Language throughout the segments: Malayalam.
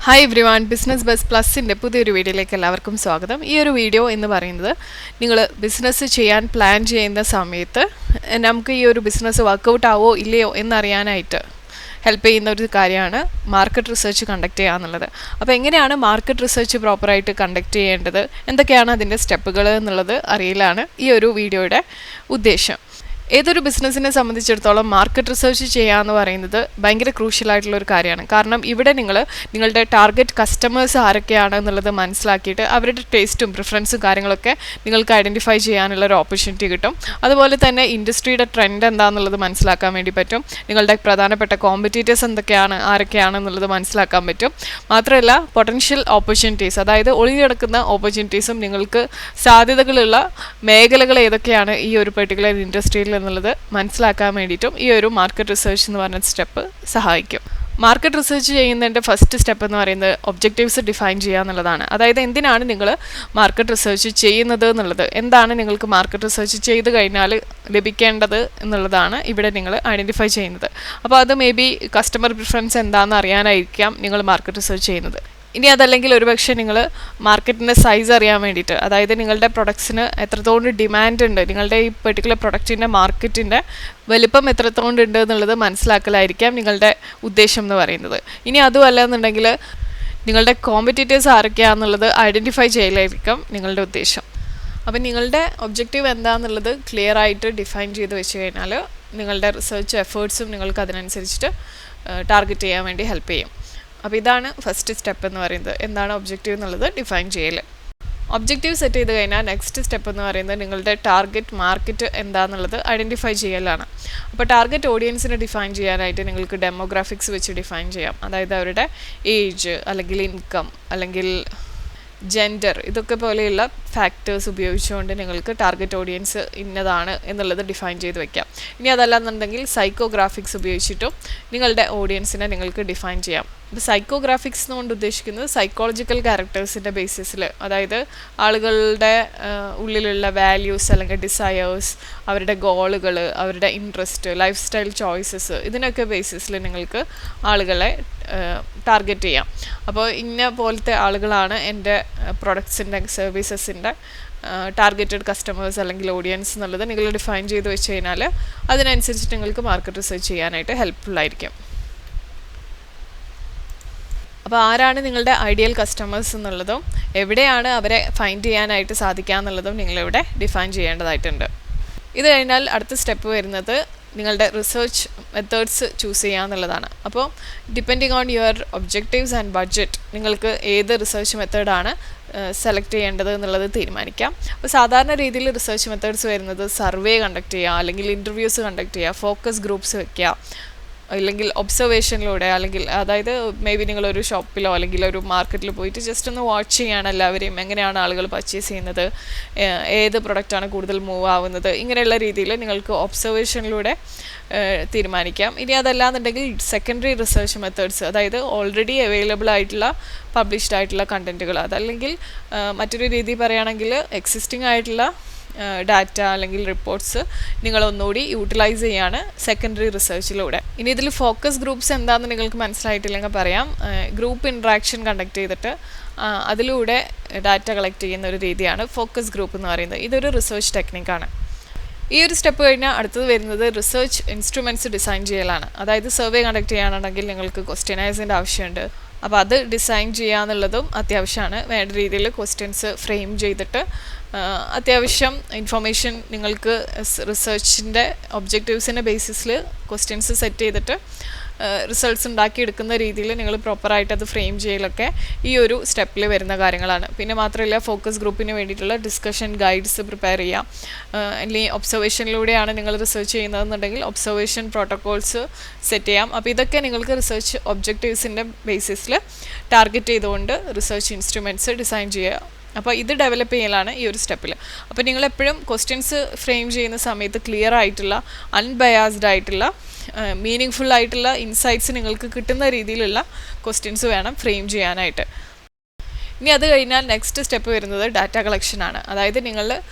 Hi everyone, business bus പ്ലസിൻ്റെ പുതിയൊരു വീഡിയോയിലേക്ക് എല്ലാവർക്കും സ്വാഗതം. ഈ ഒരു വീഡിയോ എന്ന് പറയുന്നത് നിങ്ങൾ ബിസിനസ് ചെയ്യാൻ പ്ലാൻ ചെയ്യുന്ന സമയത്ത് നമുക്ക് ഈ ഒരു ബിസിനസ് വർക്കൗട്ട് ആവോ ഇല്ലയോ എന്നറിയാനായിട്ട് ഹെൽപ്പ് ചെയ്യുന്ന ഒരു കാര്യമാണ് മാർക്കറ്റ് റിസർച്ച് കണ്ടക്ട് ചെയ്യുക എന്നുള്ളത്. അപ്പോൾ എങ്ങനെയാണ് മാർക്കറ്റ് റിസർച്ച് പ്രോപ്പറായിട്ട് കണ്ടക്ട് ചെയ്യേണ്ടത്, എന്തൊക്കെയാണ് അതിൻ്റെ സ്റ്റെപ്പുകൾ എന്നുള്ളത് അറിയലാണ് ഈ ഒരു വീഡിയോയുടെ ഉദ്ദേശം. ഏതൊരു ബിസിനസ്സിനെ സംബന്ധിച്ചിടത്തോളം മാർക്കറ്റ് റിസർച്ച് ചെയ്യുക എന്ന് പറയുന്നത് ഭയങ്കര ക്രൂഷ്യലായിട്ടുള്ളൊരു കാര്യമാണ്. കാരണം ഇവിടെ നിങ്ങളുടെ ടാർഗറ്റ് കസ്റ്റമേഴ്സ് ആരൊക്കെയാണ് എന്നുള്ളത് മനസ്സിലാക്കിയിട്ട് അവരുടെ ടേസ്റ്റും പ്രിഫറൻസും കാര്യങ്ങളൊക്കെ നിങ്ങൾക്ക് ഐഡൻറ്റിഫൈ ചെയ്യാനുള്ള ഒരു ഓപ്പർച്യൂണിറ്റി കിട്ടും. അതുപോലെ തന്നെ ഇൻഡസ്ട്രിയുടെ ട്രെൻഡ് എന്താണെന്നുള്ളത് മനസ്സിലാക്കാൻ വേണ്ടി പറ്റും. നിങ്ങളുടെ പ്രധാനപ്പെട്ട കോമ്പറ്റീറ്റേഴ്സ് ആരൊക്കെയാണെന്നുള്ളത് മനസ്സിലാക്കാൻ പറ്റും. മാത്രമല്ല പൊട്ടൻഷ്യൽ ഓപ്പർച്യൂണിറ്റീസ്, അതായത് ഒളിഞ്ഞിടക്കുന്ന ഓപ്പർച്യൂണിറ്റീസും നിങ്ങൾക്ക് സാധ്യതകളുള്ള മേഖലകൾ ഏതൊക്കെയാണ് ഈ ഒരു പെർട്ടിക്കുലർ ഇൻഡസ്ട്രിയിൽ എന്നുള്ളത് മനസ്സിലാക്കാൻ വേണ്ടിയിട്ടും ഈ ഒരു മാർക്കറ്റ് റിസർച്ച് എന്ന് പറഞ്ഞ സ്റ്റെപ്പ് സഹായിക്കും. മാർക്കറ്റ് റിസർച്ച് ചെയ്യുന്നതിൻ്റെ ഫസ്റ്റ് സ്റ്റെപ്പ് എന്ന് പറയുന്നത് ഒബ്ജക്റ്റീവ്സ് ഡിഫൈൻ ചെയ്യുക എന്നുള്ളതാണ്. അതായത് എന്തിനാണ് നിങ്ങൾ മാർക്കറ്റ് റിസർച്ച് ചെയ്യുന്നത് എന്നുള്ളത്, എന്താണ് നിങ്ങൾക്ക് മാർക്കറ്റ് റിസർച്ച് ചെയ്ത് കഴിഞ്ഞാൽ ലഭിക്കേണ്ടത് എന്നുള്ളതാണ് ഇവിടെ നിങ്ങൾ ഐഡൻറ്റിഫൈ ചെയ്യുന്നത്. അപ്പോൾ അത് മേ ബി കസ്റ്റമർ പ്രിഫറൻസ് എന്താണെന്ന് അറിയാനായിരിക്കാം നിങ്ങൾ മാർക്കറ്റ് റിസർച്ച് ചെയ്യുന്നത്. ഇനി അതല്ലെങ്കിൽ ഒരുപക്ഷെ നിങ്ങൾ മാർക്കറ്റിൻ്റെ സൈസ് അറിയാൻ വേണ്ടിയിട്ട്, അതായത് നിങ്ങളുടെ പ്രൊഡക്ട്സിന് എത്രത്തോളം ഡിമാൻഡ് ഉണ്ട്, നിങ്ങളുടെ ഈ പെർട്ടിക്കുലർ പ്രൊഡക്റ്റിൻ്റെ മാർക്കറ്റിൻ്റെ വലിപ്പം എത്രത്തോളം ഉണ്ട് എന്നുള്ളത് മനസ്സിലാക്കലായിരിക്കാം നിങ്ങളുടെ ഉദ്ദേശം എന്ന് പറയുന്നത്. ഇനി അതുമല്ല എന്നുണ്ടെങ്കിൽ നിങ്ങളുടെ കോമ്പറ്റീറ്റേഴ്സ് ആരൊക്കെയാണെന്നുള്ളത് ഐഡൻറ്റിഫൈ ചെയ്യലായിരിക്കും നിങ്ങളുടെ ഉദ്ദേശം. അപ്പം നിങ്ങളുടെ ഒബ്ജക്റ്റീവ് എന്താണെന്നുള്ളത് ക്ലിയർ ആയിട്ട് ഡിഫൈൻ ചെയ്ത് വെച്ച് കഴിഞ്ഞാൽ നിങ്ങളുടെ റിസർച്ച് എഫേർട്സും നിങ്ങൾക്ക് അതിനനുസരിച്ചിട്ട് ടാർഗറ്റ് ചെയ്യാൻ വേണ്ടി ഹെൽപ്പ് ചെയ്യും. അപ്പോൾ ഇതാണ് ഫസ്റ്റ് സ്റ്റെപ്പ് എന്ന് പറയുന്നത്, എന്താണ് ഒബ്ജക്റ്റീവ് എന്നുള്ളത് ഡിഫൈൻ ചെയ്യൽ. ഒബ്ജക്റ്റീവ് സെറ്റ് ചെയ്ത് കഴിഞ്ഞാൽ നെക്സ്റ്റ് സ്റ്റെപ്പ് എന്ന് പറയുന്നത് നിങ്ങളുടെ ടാർഗറ്റ് മാർക്കറ്റ് എന്താണെന്നുള്ളത് ഐഡൻറ്റിഫൈ ചെയ്യലാണ്. അപ്പോൾ ടാർഗറ്റ് ഓഡിയൻസിനെ ഡിഫൈൻ ചെയ്യാനായിട്ട് നിങ്ങൾക്ക് ഡെമോഗ്രാഫിക്സ് വെച്ച് ഡിഫൈൻ ചെയ്യാം. അതായത് അവരുടെ ഏജ് അല്ലെങ്കിൽ ഇൻകം അല്ലെങ്കിൽ ജെൻഡർ, ഇതൊക്കെ പോലെയുള്ള ഫാക്ടേഴ്സ് ഉപയോഗിച്ചുകൊണ്ട് നിങ്ങൾക്ക് ടാർഗറ്റ് ഓഡിയൻസ് ഇന്നതാണ് എന്നുള്ളത് ഡിഫൈൻ ചെയ്ത് വെക്കാം. ഇനി അതല്ലാന്നുണ്ടെങ്കിൽ സൈക്കോഗ്രാഫിക്സ് ഉപയോഗിച്ചിട്ടും നിങ്ങളുടെ ഓഡിയൻസിനെ നിങ്ങൾക്ക് ഡിഫൈൻ ചെയ്യാം. ഇപ്പോൾ സൈക്കോഗ്രാഫിക്സ് എന്നുകൊണ്ട് ഉദ്ദേശിക്കുന്നത് സൈക്കോളജിക്കൽ ക്യാരക്ടേഴ്സിൻ്റെ ബേസിസിൽ, അതായത് ആളുകളുടെ ഉള്ളിലുള്ള വാല്യൂസ് അല്ലെങ്കിൽ ഡിസയേഴ്സ്, അവരുടെ ഗോളുകൾ, അവരുടെ ഇൻട്രസ്റ്റ്, ലൈഫ് സ്റ്റൈൽ ചോയ്സസ്, ഇതിനൊക്കെ ബേസിസിൽ നിങ്ങൾക്ക് ആളുകളെ ടാർഗറ്റ് ചെയ്യാം. അപ്പോൾ ഇന്ന പോലത്തെ ആളുകളാണ് എൻ്റെ പ്രൊഡക്ട്സിൻ്റെ സർവീസസിൻ്റെ ടാർഗറ്റഡ് കസ്റ്റമേഴ്സ് അല്ലെങ്കിൽ ഓഡിയൻസ് എന്നുള്ളത് നിങ്ങൾ ഡിഫൈൻ ചെയ്ത് വെച്ച് കഴിഞ്ഞാൽ അതിനനുസരിച്ചിട്ട് നിങ്ങൾക്ക് മാർക്കറ്റ് റിസർച്ച് ചെയ്യാനായിട്ട് ഹെൽപ്ഫുള്ളായിരിക്കും. അപ്പോൾ ആരാണ് നിങ്ങളുടെ ഐഡിയൽ കസ്റ്റമേഴ്സ് എന്നുള്ളതും എവിടെയാണ് അവരെ ഫൈൻഡ് ചെയ്യാനായിട്ട് സാധിക്കുക എന്നുള്ളതും നിങ്ങളിവിടെ ഡിഫൈൻ ചെയ്യേണ്ടതായിട്ടുണ്ട്. ഇത് കഴിഞ്ഞാൽ അടുത്ത സ്റ്റെപ്പ് വരുന്നത് നിങ്ങളുടെ റിസർച്ച് മെത്തേഡ്സ് ചൂസ് ചെയ്യുക എന്നുള്ളതാണ്. അപ്പോൾ depending on your objectives and budget നിങ്ങൾക്ക് ഏത് റിസർച്ച് മെത്തേഡാണ് സെലക്ട് ചെയ്യേണ്ടത് എന്നുള്ളത് തീരുമാനിക്കാം. അപ്പോൾ സാധാരണ രീതിയിൽ റിസർച്ച് മെത്തേഡ്സ് വരുന്നത് സർവേ കണ്ടക്ട് ചെയ്യുക, അല്ലെങ്കിൽ ഇൻ്റർവ്യൂസ് കണ്ടക്ട് ചെയ്യുക, ഫോക്കസ് ഗ്രൂപ്പ്സ് വെക്കുക, അല്ലെങ്കിൽ ഒബ്സർവേഷനിലൂടെ, അല്ലെങ്കിൽ അതായത് മേ ബി നിങ്ങളൊരു ഷോപ്പിലോ അല്ലെങ്കിൽ ഒരു മാർക്കറ്റിൽ പോയിട്ട് ജസ്റ്റ് ഒന്ന് വാച്ച് ചെയ്യാണ് എല്ലാവരെയും, എങ്ങനെയാണ് ആളുകൾ പർച്ചേസ് ചെയ്യുന്നത്, ഏത് പ്രൊഡക്റ്റാണ് കൂടുതൽ മൂവ് ആവുന്നത്, ഇങ്ങനെയുള്ള രീതിയിൽ നിങ്ങൾക്ക് ഒബ്സർവേഷനിലൂടെ തീരുമാനിക്കാം. ഇനി അതല്ലാന്നുണ്ടെങ്കിൽ സെക്കൻഡറി റിസർച്ച് മെത്തേഡ്സ്, അതായത് ഓൾറെഡി അവൈലബിൾ ആയിട്ടുള്ള പബ്ലിഷ്ഡ് ആയിട്ടുള്ള കണ്ടൻറ്റുകൾ, അതല്ലെങ്കിൽ മറ്റൊരു രീതി പറയുകയാണെങ്കിൽ എക്സിസ്റ്റിംഗ് ആയിട്ടുള്ള ഡാറ്റ അല്ലെങ്കിൽ റിപ്പോർട്ട്സ് നിങ്ങളൊന്നുകൂടി യൂട്ടിലൈസ് ചെയ്യാണ് സെക്കൻഡറി റിസർച്ചിലൂടെ. ഇനി ഇതിൽ ഫോക്കസ് ഗ്രൂപ്പ്സ് എന്താണെന്ന് നിങ്ങൾക്ക് മനസ്സിലായിട്ടില്ലെങ്കിൽ പറയാം. ഗ്രൂപ്പ് ഇൻട്രാക്ഷൻ കണ്ടക്ട് ചെയ്തിട്ട് അതിലൂടെ ഡാറ്റ കളക്ട് ചെയ്യുന്ന ഒരു രീതിയാണ് ഫോക്കസ് ഗ്രൂപ്പ് എന്ന് പറയുന്നത്. ഇതൊരു റിസർച്ച് ടെക്നിക്കാണ്. ഈ ഒരു സ്റ്റെപ്പ് കഴിഞ്ഞാൽ അടുത്തത് വരുന്നത് റിസർച്ച് ഇൻസ്ട്രുമെൻറ്റ്സ് ഡിസൈൻ ചെയ്യലാണ്. അതായത് സർവേ കണ്ടക്ട് ചെയ്യാനാണെങ്കിൽ നിങ്ങൾക്ക് ക്വസ്റ്റ്യനൈസിൻ്റെ ആവശ്യമുണ്ട്. അപ്പോൾ അത് ഡിസൈൻ ചെയ്യുക എന്നുള്ളതും അത്യാവശ്യമാണ്. വേണ്ട രീതിയിൽ ക്വസ്റ്റ്യൻസ് ഫ്രെയിം ചെയ്തിട്ട് അത്യാവശ്യം ഇൻഫർമേഷൻ നിങ്ങൾക്ക് റിസർച്ചിൻ്റെ ഒബ്ജക്റ്റീവ്സിൻ്റെ ബേസിസിൽ ക്വസ്റ്റ്യൻസ് സെറ്റ് ചെയ്തിട്ട് റിസൾട്ട്സ് ഉണ്ടാക്കിയെടുക്കുന്ന രീതിയിൽ നിങ്ങൾ പ്രോപ്പറായിട്ട് അത് ഫ്രെയിം ചെയ്യലൊക്കെ ഈ ഒരു സ്റ്റെപ്പിൽ വരുന്ന കാര്യങ്ങളാണ്. പിന്നെ മാത്രമല്ല ഫോക്കസ് ഗ്രൂപ്പിന് വേണ്ടിയിട്ടുള്ള ഡിസ്കഷൻ ഗൈഡ്സ് പ്രിപ്പയർ ചെയ്യാം. അല്ലെങ്കിൽ ഒബ്സർവേഷനിലൂടെയാണ് നിങ്ങൾ റിസർച്ച് ചെയ്യുന്നതെന്നുണ്ടെങ്കിൽ ഒബ്സർവേഷൻ പ്രോട്ടോക്കോൾസ് സെറ്റ് ചെയ്യാം. അപ്പോൾ ഇതൊക്കെ നിങ്ങൾക്ക് റിസർച്ച് ഒബ്ജക്റ്റീവ്സിൻ്റെ ബേസിസിൽ ടാർഗറ്റ് ചെയ്തുകൊണ്ട് റിസർച്ച് ഇൻസ്ട്രുമെൻറ്റ്സ് ഡിസൈൻ ചെയ്യുക. അപ്പോൾ ഇത് ഡെവലപ്പ് ചെയ്യലാണ് ഈ ഒരു സ്റ്റെപ്പിൽ. അപ്പോൾ നിങ്ങളെപ്പോഴും ക്വസ്റ്റ്യൻസ് ഫ്രെയിം ചെയ്യുന്ന സമയത്ത് ക്ലിയർ ആയിട്ടുള്ള അൺബയാസ്ഡ് ആയിട്ടുള്ള മീനിങ് ഫുൾ ആയിട്ടുള്ള ഇൻസൈറ്റ്സ് നിങ്ങൾക്ക് കിട്ടുന്ന രീതിയിലുള്ള ക്വസ്റ്റ്യൻസ് വേണം ഫ്രെയിം ചെയ്യാനായിട്ട്. ഇനി അത് കഴിഞ്ഞാൽ നെക്സ്റ്റ് സ്റ്റെപ്പ് വരുന്നത് ഡാറ്റ കളക്ഷനാണ്. അതായത് നിങ്ങൾ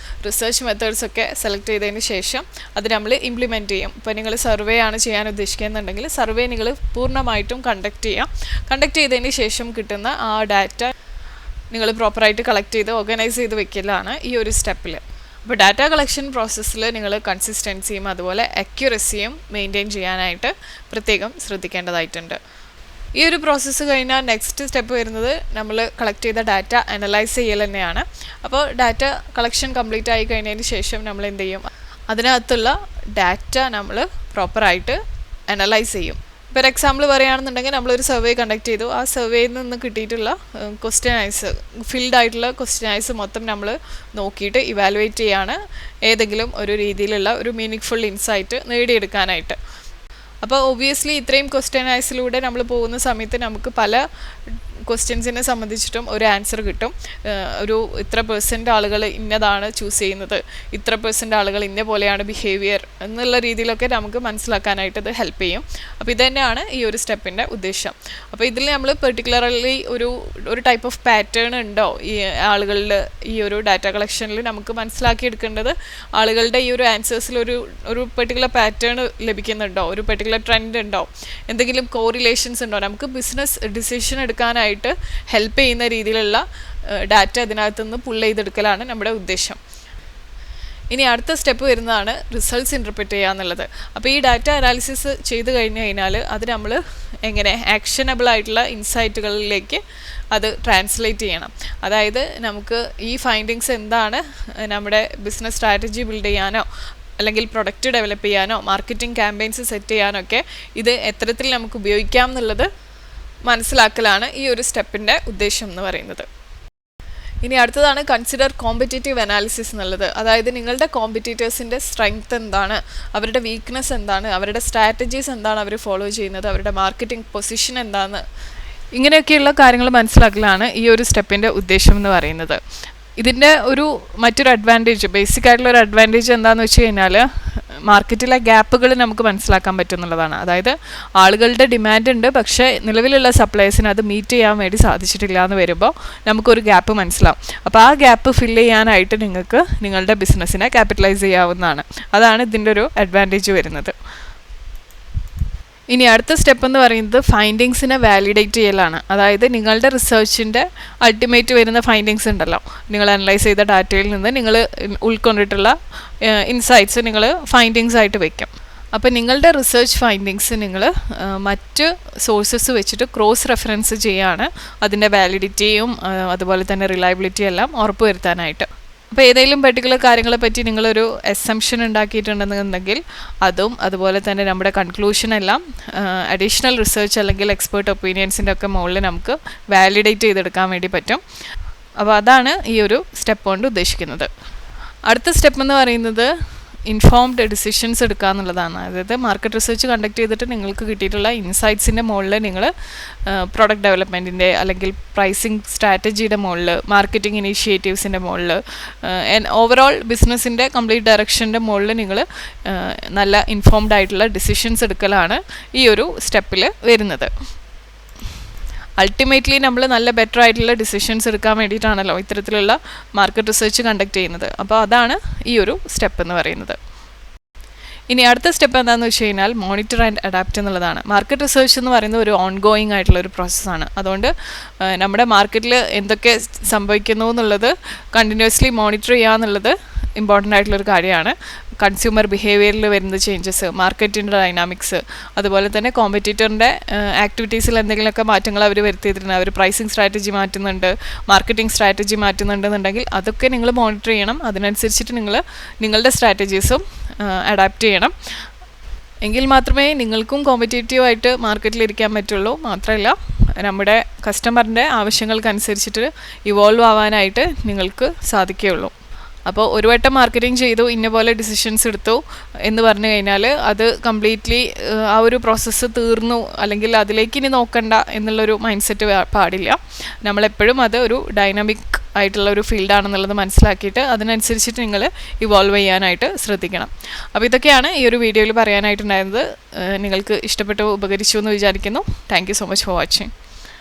റിസർച്ച് മെത്തേഡ്സ് ഒക്കെ സെലക്ട് ചെയ്തതിന് ശേഷം അത് നമ്മൾ ഇംപ്ലിമെൻറ്റ് ചെയ്യും. ഇപ്പോൾ നിങ്ങൾ സർവേ ആണ് ചെയ്യാൻ ഉദ്ദേശിക്കുന്നുണ്ടെങ്കിൽ സർവേ നിങ്ങൾ പൂർണ്ണമായിട്ടും കണ്ടക്ട് ചെയ്തതിന് ശേഷം കിട്ടുന്ന ആ ഡാറ്റ നിങ്ങൾ പ്രോപ്പറായിട്ട് കളക്ട് ചെയ്ത് ഓർഗനൈസ് ചെയ്ത് വെക്കലാണ് ഈ ഒരു സ്റ്റെപ്പിൽ. അപ്പോൾ ഡാറ്റ കളക്ഷൻ പ്രോസസ്സിൽ നിങ്ങൾ കൺസിസ്റ്റൻസിയും അതുപോലെ അക്യുറസിയും മെയിൻറ്റെയിൻ ചെയ്യാനായിട്ട് പ്രത്യേകം ശ്രദ്ധിക്കേണ്ടതായിട്ടുണ്ട്. ഈ ഒരു പ്രോസസ്സ് കഴിഞ്ഞാൽ നെക്സ്റ്റ് സ്റ്റെപ്പ് വരുന്നത് നമ്മൾ കളക്ട് ചെയ്ത ഡാറ്റ അനലൈസ് ചെയ്യൽ തന്നെയാണ്. അപ്പോൾ ഡാറ്റ കളക്ഷൻ കംപ്ലീറ്റ് ആയി കഴിഞ്ഞതിന് ശേഷം നമ്മൾ എന്ത് ചെയ്യും, അതിനകത്തുള്ള ഡാറ്റ നമ്മൾ പ്രോപ്പറായിട്ട് അനലൈസ് ചെയ്യും. ഫോർ എക്സാമ്പിൾ പറയുകയാണെന്നുണ്ടെങ്കിൽ നമ്മളൊരു സർവേ കണ്ടക്ട് ചെയ്തു. ആ സർവേയിൽ നിന്ന് കിട്ടിയിട്ടുള്ള ക്വസ്റ്റ്യനൈസ്, ഫിൽഡ് ആയിട്ടുള്ള ക്വസ്റ്റ്യനൈസ് മൊത്തം നമ്മൾ നോക്കിയിട്ട് ഇവാലുവേറ്റ് ചെയ്യാണ് ഏതെങ്കിലും ഒരു രീതിയിലുള്ള ഒരു മീനിങ് ഇൻസൈറ്റ് നേടിയെടുക്കാനായിട്ട്. അപ്പോൾ ഒബ്വിയസ്ലി ഇത്രയും ക്വസ്റ്റ്യനൈസിലൂടെ നമ്മൾ പോകുന്ന സമയത്ത് നമുക്ക് പല ക്വസ്റ്റ്യൻസിനെ സംബന്ധിച്ചിട്ടും ഒരു ആൻസർ കിട്ടും. ഒരു ഇത്ര % ആളുകൾ ഇന്നതാണ് ചൂസ് ചെയ്യുന്നത്, ഇത്ര % ആളുകൾ ഇന്ന പോലെയാണ് ബിഹേവിയർ എന്നുള്ള രീതിയിലൊക്കെ നമുക്ക് മനസ്സിലാക്കാനായിട്ട് ഇത് ഹെൽപ്പ് ചെയ്യും. അപ്പോൾ ഇത് തന്നെയാണ് ഈ ഒരു സ്റ്റെപ്പിൻ്റെ ഉദ്ദേശം. അപ്പോൾ ഇതിൽ നമ്മൾ പെർട്ടിക്കുലർലി ഒരു ടൈപ്പ് ഓഫ് പാറ്റേൺ ഉണ്ടോ ഈ ആളുകളിൽ, ഈ ഒരു ഡാറ്റ കളക്ഷനിൽ നമുക്ക് മനസ്സിലാക്കിയെടുക്കേണ്ടത് ആളുകളുടെ ഈ ഒരു ആൻസേഴ്സിൽ ഒരു പെർട്ടിക്കുലർ പാറ്റേൺ ലഭിക്കുന്നുണ്ടോ, ഒരു പെർട്ടിക്കുലർ ട്രെൻഡ് ഉണ്ടോ, എന്തെങ്കിലും കോറിലേഷൻസ് ഉണ്ടോ, നമുക്ക് ബിസിനസ് ഡിസിഷൻ എടുക്കാനായിട്ട് ഹെൽപ്പ് ചെയ്യുന്ന രീതിയിലുള്ള ഡാറ്റ ഇതിനകത്തുനിന്ന് പുൾ ചെയ്തെടുക്കലാണ് നമ്മുടെ ഉദ്ദേശം. ഇനി അടുത്ത സ്റ്റെപ്പ് വരുന്നതാണ് റിസൾട്ട്സ് ഇൻ്റർപ്രറ്റ് ചെയ്യുക എന്നുള്ളത്. അപ്പോൾ ഈ ഡാറ്റ അനാലിസിസ് ചെയ്ത് കഴിഞ്ഞാൽ അത് നമ്മൾ എങ്ങനെ ആക്ഷനബിൾ ആയിട്ടുള്ള ഇൻസൈറ്റുകളിലേക്ക് അത് ട്രാൻസ്ലേറ്റ് ചെയ്യണം. അതായത് നമുക്ക് ഈ ഫൈൻഡിങ്സ് എന്താണ് നമ്മുടെ ബിസിനസ് സ്ട്രാറ്റജി ബിൽഡ് ചെയ്യാനോ അല്ലെങ്കിൽ പ്രൊഡക്റ്റ് ഡെവലപ്പ് ചെയ്യാനോ മാർക്കറ്റിംഗ് ക്യാമ്പയിൻസ് സെറ്റ് ചെയ്യാനോ ഒക്കെ ഇത് എത്തരത്തിൽ നമുക്ക് ഉപയോഗിക്കാം എന്നുള്ളത് മനസ്സിലാക്കലാണ് ഈ ഒരു സ്റ്റെപ്പിൻ്റെ ഉദ്ദേശം എന്ന് പറയുന്നത്. ഇനി അടുത്തതാണ് കൺസിഡർ കോമ്പറ്റേറ്റീവ് അനാലിസിസ് എന്നുള്ളത്. അതായത് നിങ്ങളുടെ കോമ്പറ്റീറ്റേഴ്സിൻ്റെ സ്ട്രെങ്ത് എന്താണ്, അവരുടെ വീക്ക്നെസ് എന്താണ്, അവരുടെ സ്ട്രാറ്റജീസ് എന്താണ് അവർ ഫോളോ ചെയ്യുന്നത്, അവരുടെ മാർക്കറ്റിംഗ് പൊസിഷൻ എന്താണ്, ഇങ്ങനെയൊക്കെയുള്ള കാര്യങ്ങൾ മനസ്സിലാക്കലാണ് ഈ ഒരു സ്റ്റെപ്പിൻ്റെ ഉദ്ദേശം എന്ന് പറയുന്നത്. ഇതിൻ്റെ മറ്റൊരു അഡ്വാൻറ്റേജ്, ബേസിക് ആയിട്ടുള്ള ഒരു അഡ്വാൻറ്റേജ് എന്താണെന്ന് വെച്ച് കഴിഞ്ഞാൽ മാർക്കറ്റിലെ ഗ്യാപ്പുകൾ നമുക്ക് മനസ്സിലാക്കാൻ പറ്റുന്നുള്ളതാണ്. അതായത് ആളുകളുടെ ഡിമാൻഡ് ഉണ്ട്, പക്ഷേ നിലവിലുള്ള സപ്ലൈസിന് അത് മീറ്റ് ചെയ്യാൻ വേണ്ടി സാധിച്ചിട്ടില്ല എന്ന് വരുമ്പോൾ നമുക്കൊരു ഗ്യാപ്പ് മനസ്സിലാവും. അപ്പോൾ ആ ഗ്യാപ്പ് ഫില്ല് ചെയ്യാനായിട്ട് നിങ്ങൾക്ക് നിങ്ങളുടെ ബിസിനസ്സിനെ ക്യാപിറ്റലൈസ് ചെയ്യാവുന്നതാണ്. അതാണ് ഇതിൻ്റെ ഒരു അഡ്വാൻറ്റേജ് വരുന്നത്. ഇനി അടുത്ത സ്റ്റെപ്പ് എന്ന് പറയുന്നത് ഫൈൻഡിങ്സിനെ വാലിഡേറ്റ് ചെയ്യലാണ്. അതായത് നിങ്ങളുടെ റിസർച്ചിൻ്റെ അൾട്ടിമേറ്റ് വരുന്ന ഫൈൻഡിങ്സ് ഉണ്ടല്ലോ, നിങ്ങൾ അനലൈസ് ചെയ്ത ഡാറ്റയിൽ നിന്ന് നിങ്ങൾ ഉൾക്കൊണ്ടിട്ടുള്ള ഇൻസൈറ്റ്സ് നിങ്ങൾ ഫൈൻഡിങ്സ് ആയിട്ട് വയ്ക്കും. അപ്പോൾ നിങ്ങളുടെ റിസർച്ച് ഫൈൻഡിങ്സ് നിങ്ങൾ മറ്റ് സോഴ്സസ് വെച്ചിട്ട് ക്രോസ് റെഫറൻസ് ചെയ്യാണ് അതിൻ്റെ വാലിഡിറ്റിയും അതുപോലെ തന്നെ റിലയബിലിറ്റിയും എല്ലാം ഉറപ്പുവരുത്താനായിട്ട്. അപ്പോൾ ഏതെങ്കിലും പെർട്ടിക്കുലർ കാര്യങ്ങളെ പറ്റി നിങ്ങളൊരു അസംപ്ഷൻ ഉണ്ടാക്കിയിട്ടുണ്ടെന്നുണ്ടെങ്കിൽ അതും അതുപോലെ തന്നെ നമ്മുടെ കൺക്ലൂഷൻ എല്ലാം അഡീഷണൽ റിസർച്ച് അല്ലെങ്കിൽ എക്സ്പേർട്ട് ഒപ്പീനിയൻസിൻ്റെ ഒക്കെ മുകളിൽ നമുക്ക് വാലിഡേറ്റ് ചെയ്തെടുക്കാൻ വേണ്ടി പറ്റും. അപ്പോൾ അതാണ് ഈ ഒരു സ്റ്റെപ്പ് കൊണ്ട് ഉദ്ദേശിക്കുന്നത്. അടുത്ത സ്റ്റെപ്പ് എന്ന് പറയുന്നത് ഇൻഫോംഡ് ഡിസിഷൻസ് എടുക്കുക എന്നുള്ളതാണ്. അതായത് മാർക്കറ്റ് റിസർച്ച് കണ്ടക്ട് ചെയ്തിട്ട് നിങ്ങൾക്ക് കിട്ടിയിട്ടുള്ള ഇൻസൈറ്റ്സിൻ്റെ മുകളിൽ നിങ്ങൾ പ്രൊഡക്റ്റ് ഡെവലപ്മെൻറ്റിൻ്റെ അല്ലെങ്കിൽ പ്രൈസിങ് സ്ട്രാറ്റജിയുടെ മുകളിൽ മാർക്കറ്റിംഗ് ഇനീഷ്യേറ്റീവ്സിൻ്റെ മുകളിൽ ഓവറോൾ ബിസിനസ്സിൻ്റെ കംപ്ലീറ്റ് ഡയറക്ഷൻ്റെ മുകളിൽ നിങ്ങൾ നല്ല ഇൻഫോംഡ് ആയിട്ടുള്ള ഡിസിഷൻസ് എടുക്കലാണ് ഈ ഒരു സ്റ്റെപ്പിൽ വരുന്നത്. അൾട്ടിമേറ്റ്ലി നമ്മൾ നല്ല ബെറ്റർ ആയിട്ടുള്ള ഡിസിഷൻസ് എടുക്കാൻ വേണ്ടിയിട്ടാണല്ലോ ഇത്തരത്തിലുള്ള മാർക്കറ്റ് റിസർച്ച് കണ്ടക്ട് ചെയ്യുന്നത്. അപ്പോൾ അതാണ് ഈ ഒരു സ്റ്റെപ്പ് എന്ന് പറയുന്നത്. ഇനി അടുത്ത സ്റ്റെപ്പ് എന്താണെന്ന് വെച്ച് കഴിഞ്ഞാൽ മോണിറ്റർ ആൻഡ് അഡാപ്റ്റ് എന്നുള്ളതാണ്. മാർക്കറ്റ് റിസർച്ച് എന്ന് പറയുന്നത് ഒരു ഓൺഗോയിങ് ആയിട്ടുള്ള ഒരു പ്രോസസ്സാണ്. അതുകൊണ്ട് നമ്മുടെ മാർക്കറ്റിൽ എന്തൊക്കെ സംഭവിക്കുന്നു എന്നുള്ളത് കണ്ടിന്യൂസ്ലി മോണിറ്റർ ചെയ്യുക എന്നുള്ളത് ഇമ്പോർട്ടൻ്റ് ആയിട്ടുള്ളൊരു കാര്യമാണ്. കൺസ്യൂമർ ബിഹേവിയറിൽ വരുന്ന ചേഞ്ചസ്, മാർക്കറ്റിൻ്റെ ഡൈനാമിക്സ്, അതുപോലെ തന്നെ കോമ്പറ്റീറ്ററിൻ്റെ ആക്ടിവിറ്റീസിൽ എന്തെങ്കിലുമൊക്കെ മാറ്റങ്ങൾ അവർ വരുത്തിയിട്ടുണ്ട്, അവർ പ്രൈസിങ് സ്ട്രാറ്റജി മാറ്റുന്നുണ്ട്, മാർക്കറ്റിംഗ് സ്ട്രാറ്റജി മാറ്റുന്നുണ്ടെന്നുണ്ടെങ്കിൽ അതൊക്കെ നിങ്ങൾ മോണിറ്റർ ചെയ്യണം. അതിനനുസരിച്ചിട്ട് നിങ്ങളുടെ സ്ട്രാറ്റജീസും അഡാപ്റ്റ് ചെയ്യണം. എങ്കിൽ മാത്രമേ നിങ്ങൾക്കും കോമ്പറ്റേറ്റീവായിട്ട് മാർക്കറ്റിലിരിക്കാൻ പറ്റുള്ളൂ. മാത്രമല്ല നമ്മുടെ കസ്റ്റമറിൻ്റെ ആവശ്യങ്ങൾക്കനുസരിച്ചിട്ട് ഇവോൾവ് ആവാനായിട്ട് നിങ്ങൾക്ക് സാധിക്കുകയുള്ളൂ. അപ്പോൾ ഒരു വട്ടം മാർക്കറ്റിംഗ് ചെയ്തു, ഇന്ന പോലെ ഡിസിഷൻസ് എടുത്തു എന്ന് പറഞ്ഞു കഴിഞ്ഞാൽ അത് കംപ്ലീറ്റ്ലി ആ ഒരു പ്രോസസ്സ് തീർന്നു അല്ലെങ്കിൽ അതിലേക്ക് ഇനി നോക്കണ്ട എന്നുള്ളൊരു മൈൻഡ് സെറ്റ് പാടില്ല. നമ്മളെപ്പോഴും അത് ഒരു ഡൈനാമിക് ആയിട്ടുള്ള ഒരു ഫീൽഡാണെന്നുള്ളത് മനസ്സിലാക്കിയിട്ട് അതിനനുസരിച്ചിട്ട് നിങ്ങൾ ഇവോൾവ് ചെയ്യാനായിട്ട് ശ്രദ്ധിക്കണം. അപ്പോൾ ഇതൊക്കെയാണ് ഈ ഒരു വീഡിയോയിൽ പറയാനായിട്ടുണ്ടായിരുന്നത്. നിങ്ങൾക്ക് ഇഷ്ടപ്പെട്ടു, ഉപകരിച്ചു എന്ന് വിചാരിക്കുന്നു. Thank you so much for watching.